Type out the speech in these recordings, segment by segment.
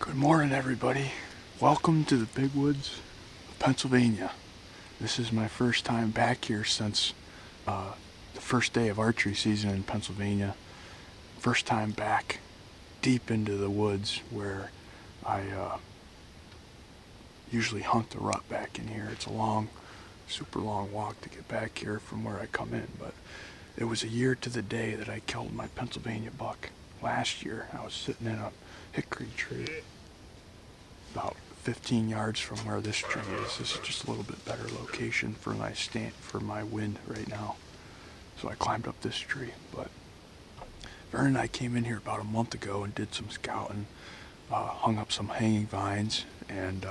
Good morning, everybody. Welcome to the big woods of Pennsylvania. This is my first time back here since the first day of archery season in Pennsylvania. First time back deep into the woods where I usually hunt the rut back in here. It's a long, super long walk to get back here from where I come in, but it was a year to the day that I killed my Pennsylvania buck. Last year I was sitting in a hickory tree about 15 yards from where this tree is. This is just a little bit better location for my wind right now. So I climbed up this tree, but Vern and I came in here about a month ago and did some scouting, hung up some hanging vines and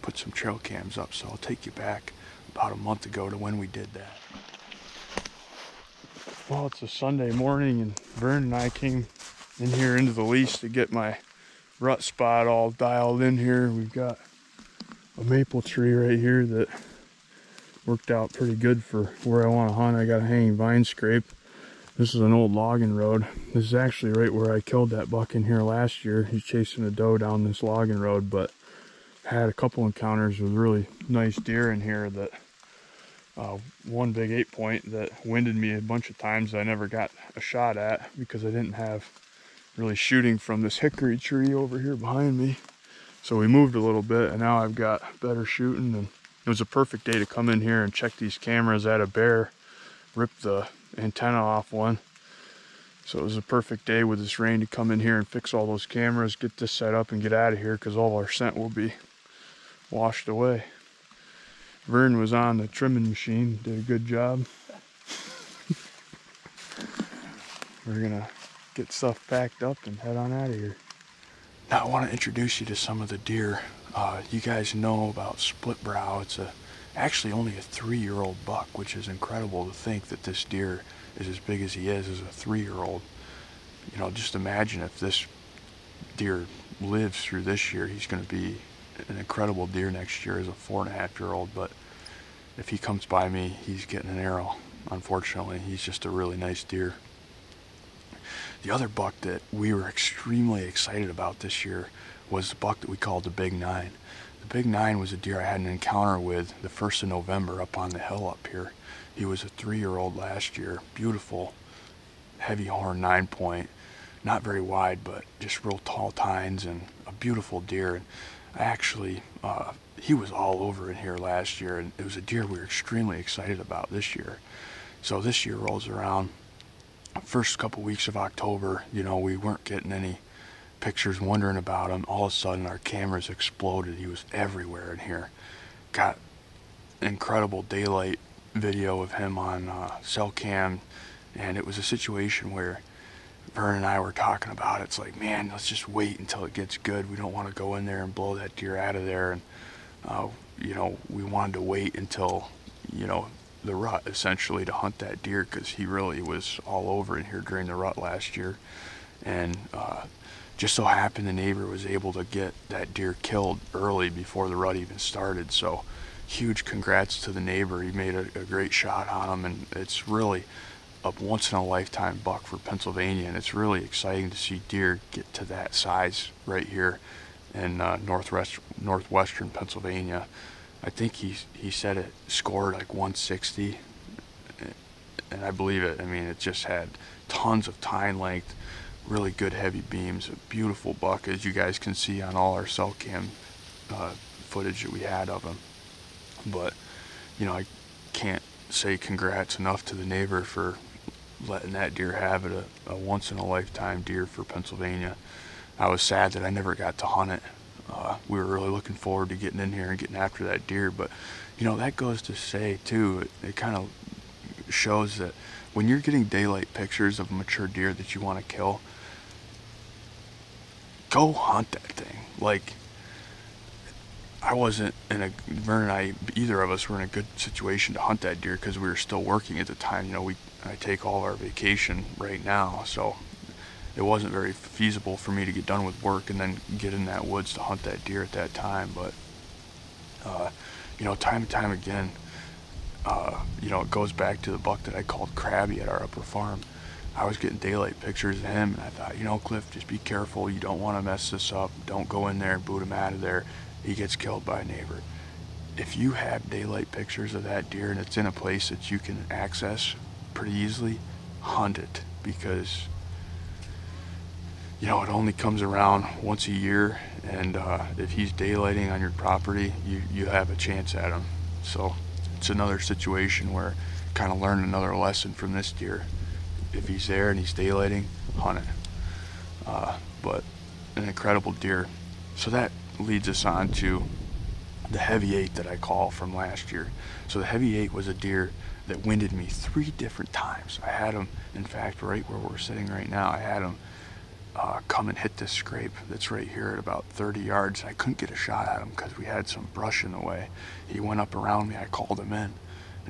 put some trail cams up. So I'll take you back about a month ago to when we did that. Well, it's a Sunday morning and Vern and I came in here into the lease to get my rut spot all dialed in here. We've got a maple tree right here that worked out pretty good for where I want to hunt. I got a hanging vine scrape. This is an old logging road. This is actually right where I killed that buck in here last year. He's chasing a doe down this logging road, but had a couple encounters with really nice deer in here that one big 8-point that winded me a bunch of times I never got a shot at because I didn't have really shooting from this hickory tree over here behind me. So we moved a little bit and now I've got better shooting, and it was a perfect day to come in here and check these cameras. I had a bear rip the antenna off one. So it was a perfect day with this rain to come in here and fix all those cameras, get this set up and get out of here because all our scent will be washed away. Vern was on the trimming machine, did a good job. We're gonna get stuff packed up and head on out of here. Now I want to introduce you to some of the deer. You guys know about split brow. It's actually only a 3-year-old buck, which is incredible to think that this deer is as big as he is as a 3-year-old. You know, just imagine if this deer lives through this year, he's going to be an incredible deer next year as a 4.5-year-old. But if he comes by me, he's getting an arrow. Unfortunately, he's just a really nice deer. The other buck that we were extremely excited about this year was the buck that we called the Big 9. The Big 9 was a deer I had an encounter with the 1st of November up on the hill up here. He was a 3-year-old last year. Beautiful, heavy horn 9-point. Not very wide, but just real tall tines and a beautiful deer. And I actually, he was all over in here last year, and it was a deer we were extremely excited about this year. So this year rolls around. First couple weeks of October, you know, we weren't getting any pictures, wondering about him. All of a sudden our cameras exploded. He was everywhere in here. Got incredible daylight video of him on cell cam, and it was a situation where Vern and I were talking about it. It's like, man, let's just wait until it gets good. We don't want to go in there and blow that deer out of there. And you know, we wanted to wait until, you know, the rut essentially to hunt that deer, because he really was all over in here during the rut last year. And just so happened the neighbor was able to get that deer killed early before the rut even started. So huge congrats to the neighbor. He made a great shot on him, and it's really a once-in-a-lifetime buck for Pennsylvania, and it's really exciting to see deer get to that size right here in northwestern Pennsylvania. I think he said it scored like 160, and I believe it. I mean, it just had tons of tine length, really good heavy beams, a beautiful buck, as you guys can see on all our cell cam footage that we had of him. But, you know, I can't say congrats enough to the neighbor for letting that deer have it, a once-in-a-lifetime deer for Pennsylvania. I was sad that I never got to hunt it. We were really looking forward to getting in here and getting after that deer, but you know, that goes to say too, it kind of shows that when you're getting daylight pictures of a mature deer that you want to kill, go hunt that thing. Like, I wasn't in a, Vern and I, either of us were in a good situation to hunt that deer because we were still working at the time. You know, I take all of our vacation right now, so it wasn't very feasible for me to get done with work and then get in that woods to hunt that deer at that time. But you know, time and time again, you know, it goes back to the buck that I called Crabby at our upper farm. I was getting daylight pictures of him, and I thought, you know, Cliff, just be careful. You don't want to mess this up. Don't go in there and boot him out of there. He gets killed by a neighbor. If you have daylight pictures of that deer and it's in a place that you can access pretty easily, hunt it, because you know, it only comes around once a year, and if he's daylighting on your property, you have a chance at him. So it's another situation where kind of learned another lesson from this deer. If he's there and he's daylighting, hunt it. But an incredible deer. So that leads us on to the heavy 8 that I call from last year. So the heavy 8 was a deer that winded me 3 different times. I had him, in fact, right where we're sitting right now, I had him come and hit this scrape that's right here at about 30 yards. I couldn't get a shot at him because we had some brush in the way. He went up around me, I called him in,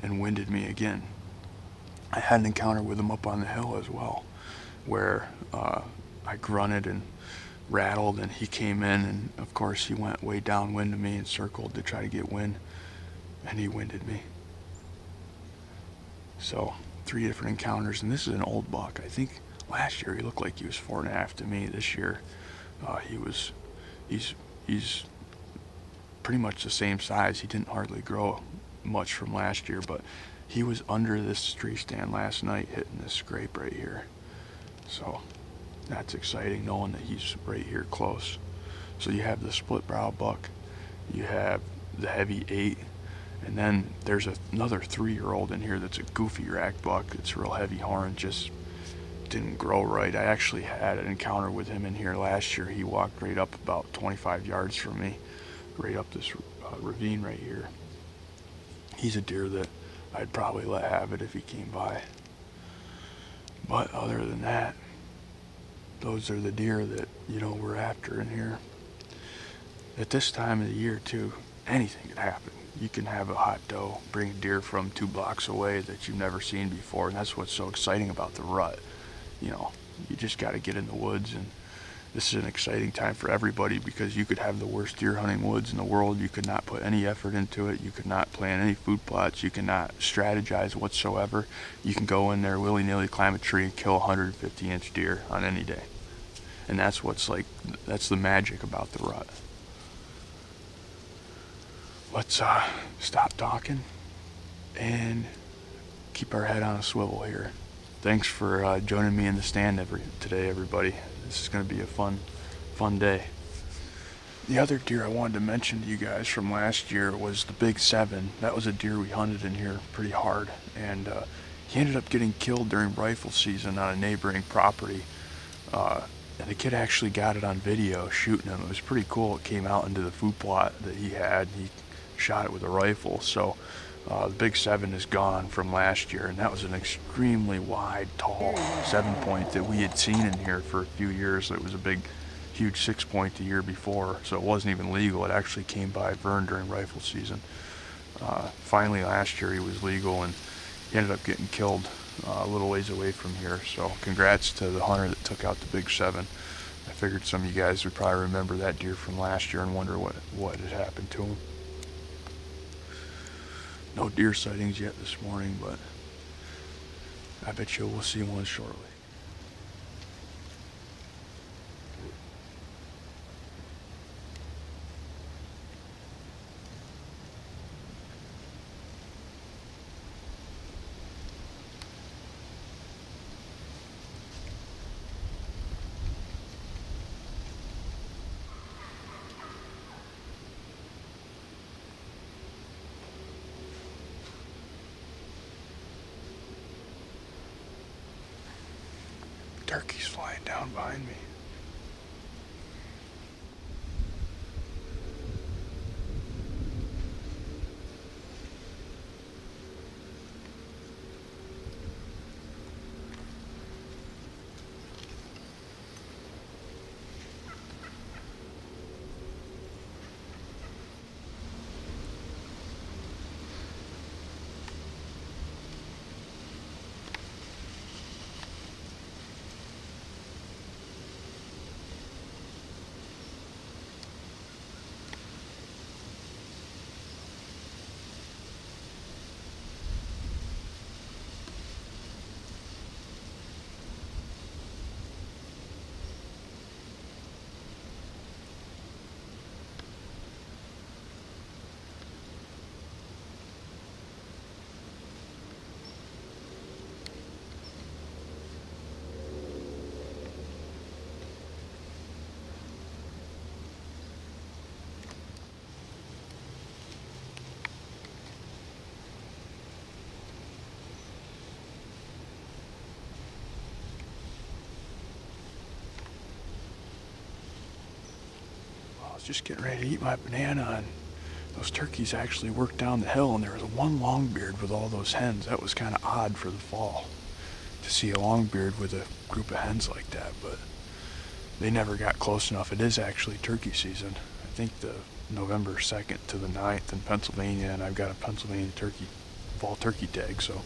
and winded me again. I had an encounter with him up on the hill as well, where I grunted and rattled, and he came in, and of course he went way downwind of me and circled to try to get wind, and he winded me. So 3 different encounters, and this is an old buck. I think last year he looked like he was 4.5 to me. This year he's pretty much the same size. He didn't hardly grow much from last year, but he was under this tree stand last night hitting this scrape right here. So that's exciting, knowing that he's right here close. So you have the split brow buck, you have the heavy 8, and then there's another 3-year-old in here that's a goofy rack buck. It's real heavy horn, just didn't grow right. I actually had an encounter with him in here last year. He walked right up about 25 yards from me, right up this ravine right here. He's a deer that I'd probably let have it if he came by. But other than that, those are the deer that, you know, we're after in here. At this time of the year too, anything could happen. You can have a hot doe bring a deer from 2 blocks away that you've never seen before, and that's what's so exciting about the rut. You know, you just got to get in the woods, and this is an exciting time for everybody, because you could have the worst deer hunting woods in the world. You could not put any effort into it. You could not plan any food plots. You cannot strategize whatsoever. You can go in there willy-nilly, climb a tree, and kill a 150-inch deer on any day. And that's what's like, that's the magic about the rut. Let's stop talking and keep our head on a swivel here. Thanks for joining me in the stand today, everybody. This is going to be a fun day. The other deer I wanted to mention to you guys from last year was the Big 7. That was a deer we hunted in here pretty hard, and he ended up getting killed during rifle season on a neighboring property. And the kid actually got it on video shooting him. It was pretty cool. It came out into the food plot that he had. He shot it with a rifle. So the Big 7 is gone from last year, and that was an extremely wide, tall 7-point that we had seen in here for a few years. It was a big, huge 6-point the year before, so it wasn't even legal. It actually came by Vern during rifle season. Finally last year he was legal, and he ended up getting killed a little ways away from here. So congrats to the hunter that took out the Big 7. I figured some of you guys would probably remember that deer from last year and wonder what had happened to him. No deer sightings yet this morning, but I bet you we'll see one shortly. Turkey's flying down behind me. was just getting ready to eat my banana, and those turkeys actually worked down the hill, and there was one longbeard with all those hens. That was kind of odd for the fall to see a longbeard with a group of hens like that, but they never got close enough. It is actually turkey season. I think the November 2nd to the 9th in Pennsylvania, and I've got a Pennsylvania fall turkey tag, so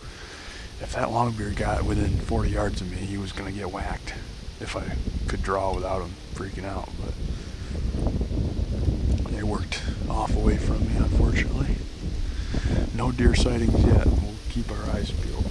if that longbeard got within 40 yards of me, he was going to get whacked if I could draw without him freaking out. But they worked off away from me, unfortunately. No deer sightings yet. We'll keep our eyes peeled.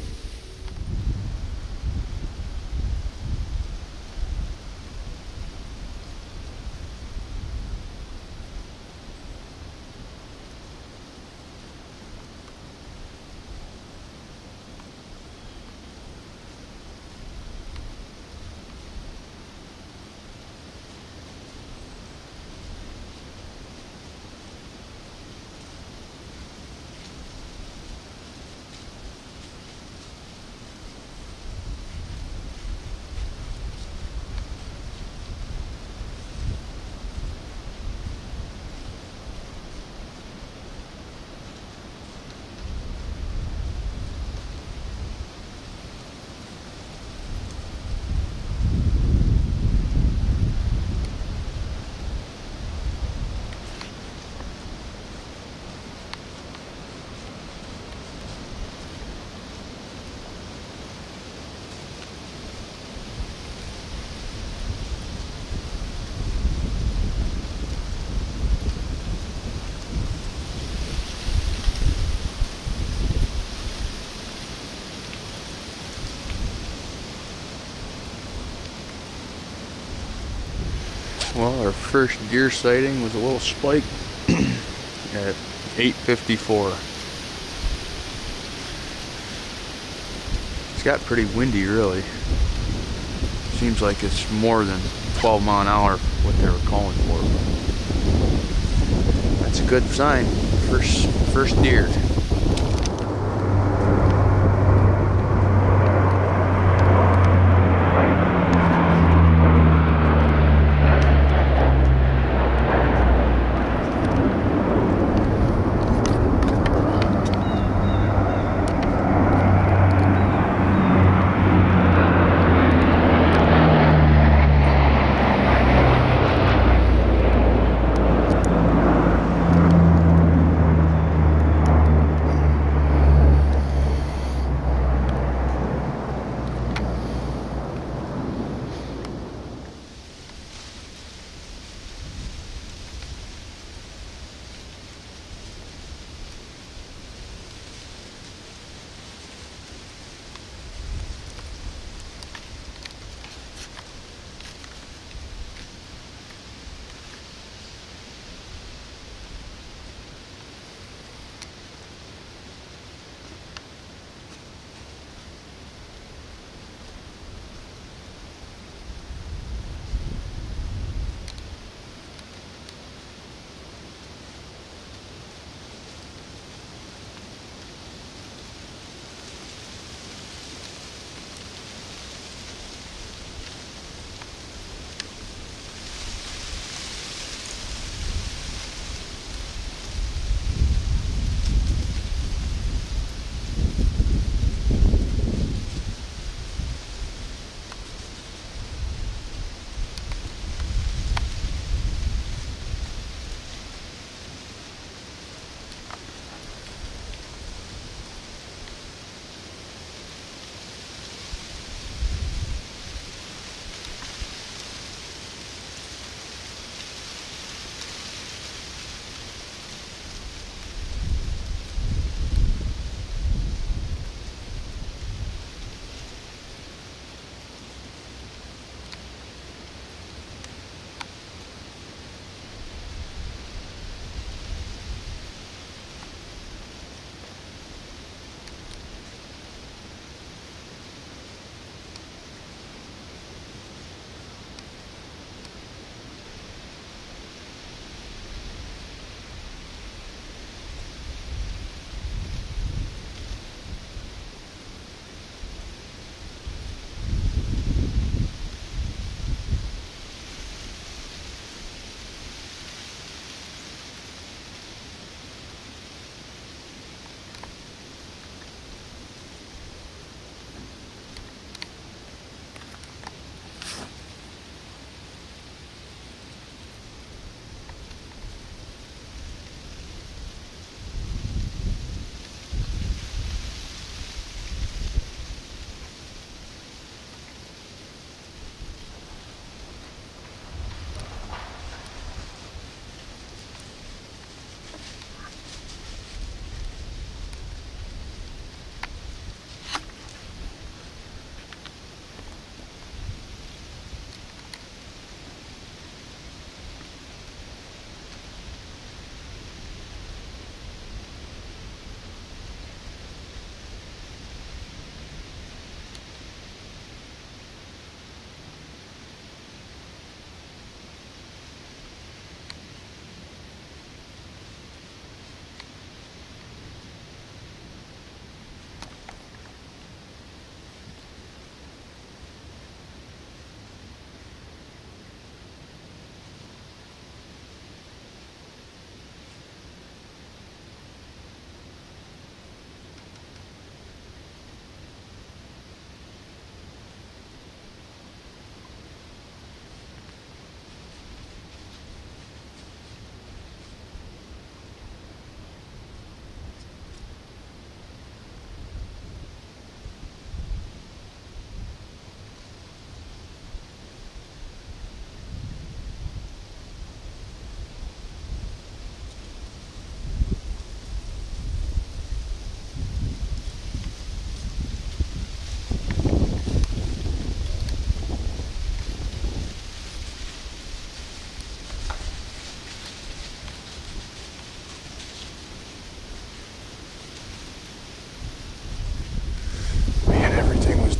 Well, our first deer sighting was a little spike at 8:54. It's got pretty windy, really. Seems like it's more than 12 mile an hour what they were calling for. That's a good sign. First deer.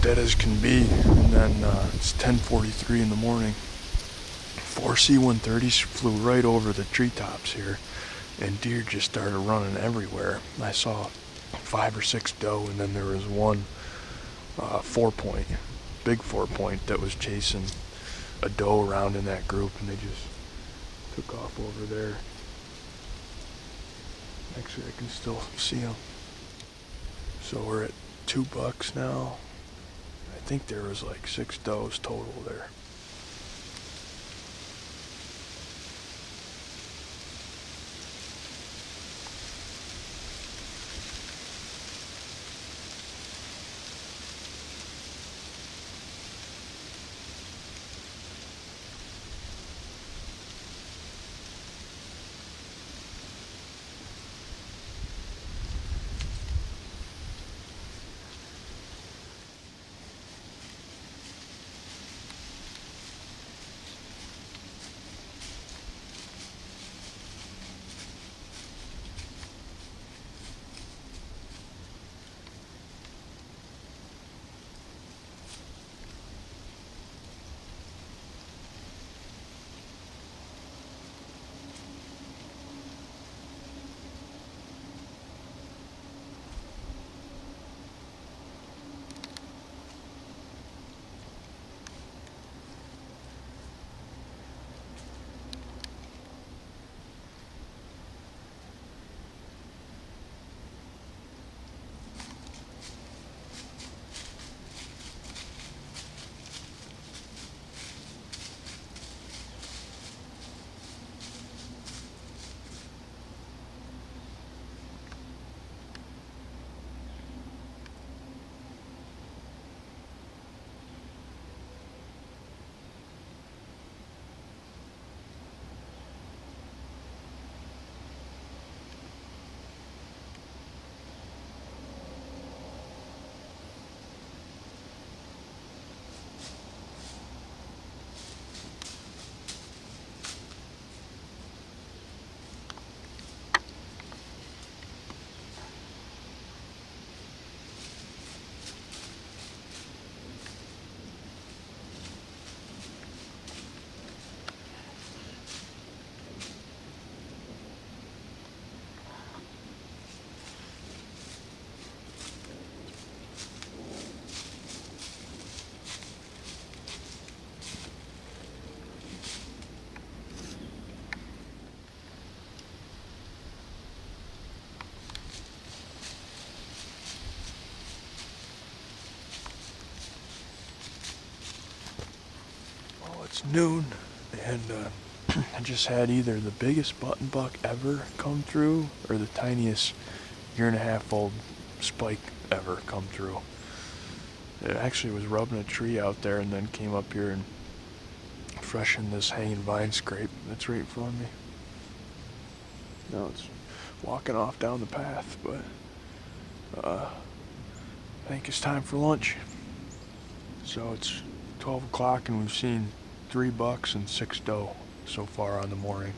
dead as can be. And then it's 10:43 in the morning. 4 C-130s flew right over the treetops here, and deer just started running everywhere. I saw 5 or 6 doe, and then there was one 4-point, big 4-point that was chasing a doe around in that group, and they just took off over there. Actually, I can still see them. So we're at 2 bucks now. I think there was like 6 does total there. It's noon, and I just had either the biggest button buck ever come through or the tiniest 1.5-year-old spike ever come through. It actually was rubbing a tree out there and then came up here and freshened this hanging vine scrape that's right in front of me. Now it's walking off down the path, but I think it's time for lunch. So it's 12 o'clock and we've seen 3 bucks and 6 doe so far on the morning,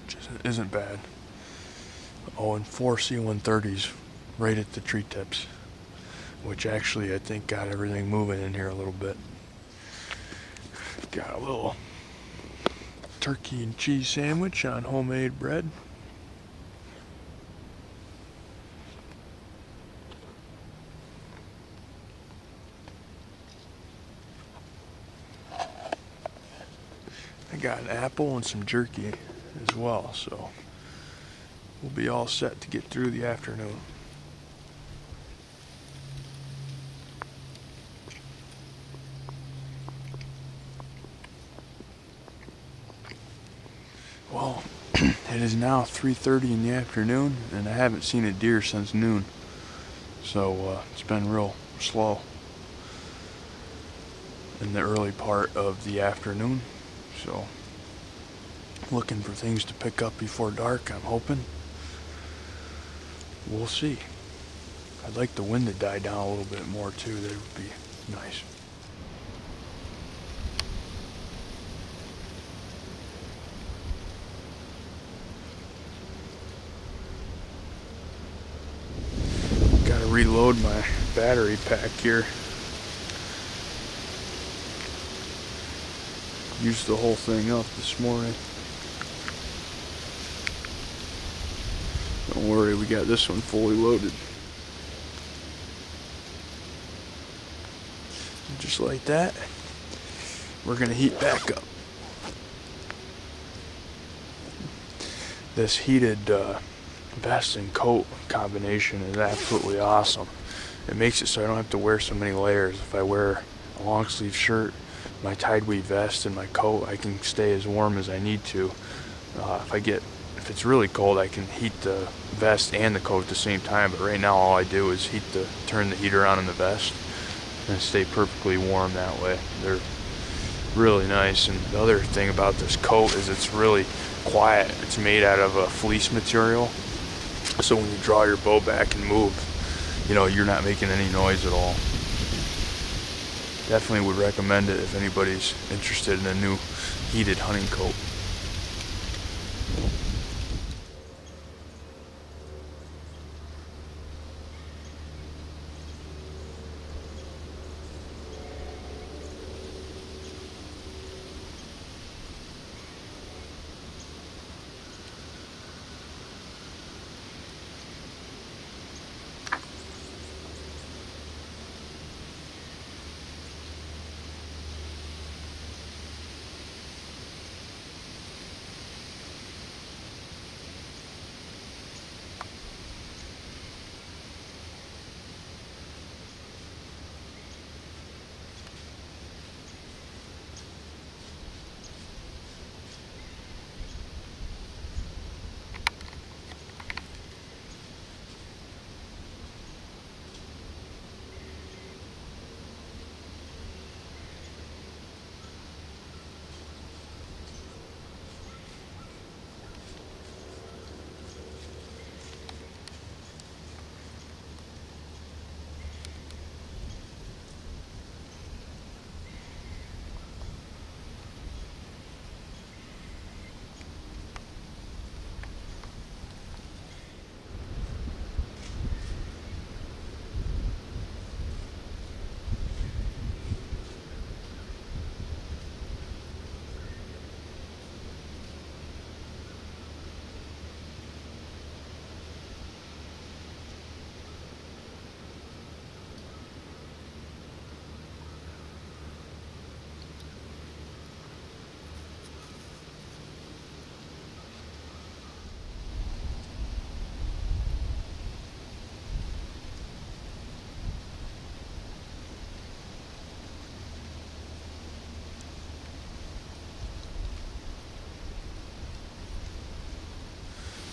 which isn't bad. Oh, and 4 C-130s right at the tree tips, which actually I think got everything moving in here a little bit. Got a little turkey and cheese sandwich on homemade bread. I got an apple and some jerky as well, so we'll be all set to get through the afternoon. Well, it is now 3:30 in the afternoon, and I haven't seen a deer since noon, so it's been real slow in the early part of the afternoon. So, looking for things to pick up before dark, I'm hoping. We'll see. I'd like the wind to die down a little bit more too. That would be nice. Gotta reload my battery pack here. Used the whole thing up this morning. Don't worry, we got this one fully loaded. And just like that, we're gonna heat back up. This heated vest and coat combination is absolutely awesome. It makes it so I don't have to wear so many layers. If I wear a long sleeve shirt, my tied weave vest, and my coat, I can stay as warm as I need to. If it's really cold, I can heat the vest and the coat at the same time, but right now all I do is turn the heater on in the vest and stay perfectly warm that way. They're really nice. And the other thing about this coat is it's really quiet. It's made out of a fleece material, so when you draw your bow back and move, you know, you're not making any noise at all. Definitely would recommend it if anybody's interested in a new heated hunting coat.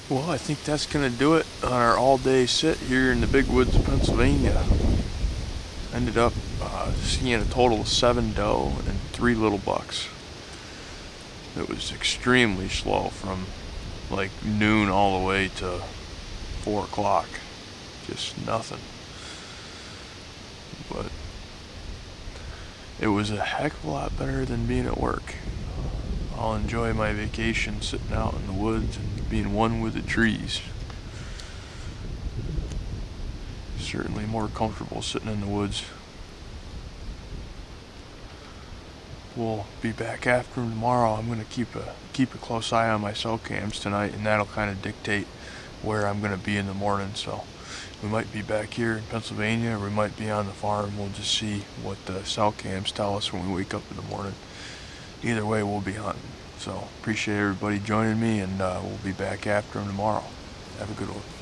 Well, I think that's going to do it on our all-day sit here in the big woods of Pennsylvania. Ended up seeing a total of 7 doe and 3 little bucks. It was extremely slow from like noon all the way to 4 o'clock. Just nothing. But it was a heck of a lot better than being at work. I'll enjoy my vacation sitting out in the woods and being one with the trees. Certainly more comfortable sitting in the woods. We'll be back after tomorrow. I'm going to keep a close eye on my cell cams tonight, and that'll kind of dictate where I'm going to be in the morning. So we might be back here in Pennsylvania, or we might be on the farm. We'll just see what the cell cams tell us when we wake up in the morning. Either way, we'll be hunting. So appreciate everybody joining me, and we'll be back after them tomorrow. Have a good one.